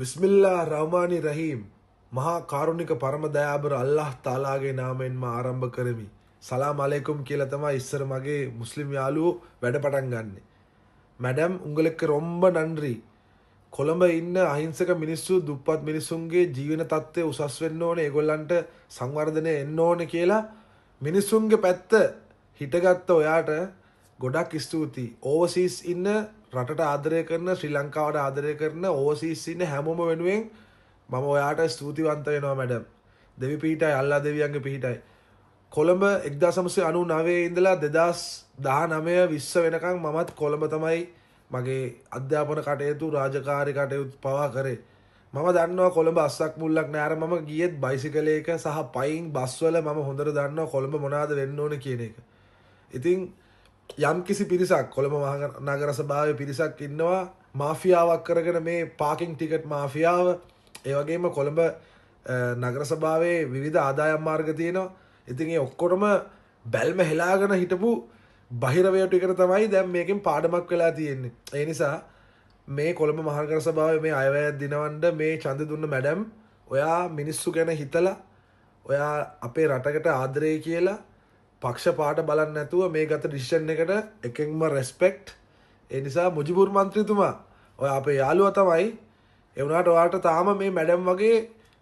बिस्मिल्लाह रहमानी रहीम මහා කාරුණික පරම දයාබර අල්ලාහ් තාලාගේ නාමයෙන්ම ආරම්භ කරමි. සලාම් අලයිකුම් කියලා තමයි ඉස්සර මගේ මුස්ලිම් යාළුවෝ වැඩ පටන් ගන්නෙ. මැඩම් உங்களுக்கு ரொம்ப நன்றி. කොළඹ ඉන්න අහිංසක මිනිස්සු දුප්පත් මිනිස්සුන්ගේ ජීවන තත්ත්වය උසස් වෙන්න ඕනේ, ඒගොල්ලන්ට සංවර්ධනය එන්න ඕනේ කියලා මිනිස්සුන්ගේ පැත්ත හිටගත්ත ඔයාට ගොඩක් ස්තුතියි. ඕවර්සීස් ඉන්න රටට ආදරය කරන, ශ්‍රී ලංකාවට ආදරය කරන ඕවර්සීස් ඉන්න හැමෝම වෙනුවෙන් මම ඔයාට ස්තුතිවන්ත වෙනවා මැඩම්. දෙවි පිහිටයි, අල්ලා දෙවියන්ගේ පිහිටයි. කොළඹ 1999 ඉඳලා 2019 20 වෙනකන් මමත් කොළඹ තමයි මගේ අධ්‍යාපන කටයුතු, රාජකාරී කටයුතු පවා කරේ. මම දන්නවා කොළඹ අස්සක් මුල්ලක් නෑ. අර මම ගියෙත් බයිසිකලයක සහ පයින් බස්වල මම හොඳට දන්නවා කොළඹ මොනවද වෙන්න ඕනේ කියන එක. ඉතින් යම් කිසි පිරිසක් කොළඹ නගර සභාවේ පිරිසක් ඉන්නවා මාෆියාවක් කරගෙන, මේ පාකින් ටිකට් මාෆියාව, ඒ වගේම කොළඹ නගර සභාවේ විවිධ ආදායම් මාර්ග තියෙනවා. ඉතින් ඒ ඔක්කොටම බැල්ම හෙලාගෙන හිටපු බහිරවයට එකට තමයි දැන් මේකෙන් පාඩමක් වෙලා තියෙන්නේ. ඒ නිසා මේ කොළඹ මහනගර සභාවේ මේ අයවැයක් දිනවන්න මේ ඡන්ද දුන්න මැඩම්, ඔයා මිනිස්සු ගැන හිතලා, ඔයා අපේ රටකට ආදරේ කියලා පක්ෂ පාට බලන්නේ නැතුව මේ ගත ඩිසිෂන් එකට එකෙන්ම රෙස්පෙක්ට්. ඒ නිසා මුජිබුර් මන්ත්‍රීතුමා ඔයා අපේ යාළුවා තමයි. ඒ වුණාට ඔයාට තාම මේ මැඩම් වගේ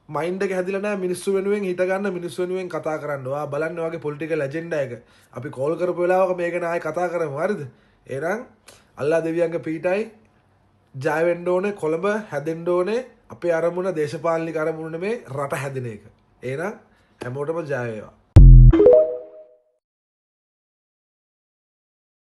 මයින්ඩ් එක හැදිලා නැහැ මිනිස්සු වෙනුවෙන් හිට ගන්න, මිනිස්සු වෙනුවෙන් කතා කරන්න. ඔයා බලන්න වගේ පොලිටිකල් ඇජෙන්ඩා එක අපි කෝල් කරපු වෙලාවක මේක ගැන ආයෙ කතා කරමු. හරිද? එහෙනම් අල්ලා දෙවියන්ගේ පිටයි ජය වෙන්න ඕනේ. කොළඹ හැදෙන්න ඕනේ. අපේ අරමුණ දේශපාලනික අරමුණ නෙමේ, රට හැදෙන එක. එහෙනම් හැමෝටම ජය වේවා.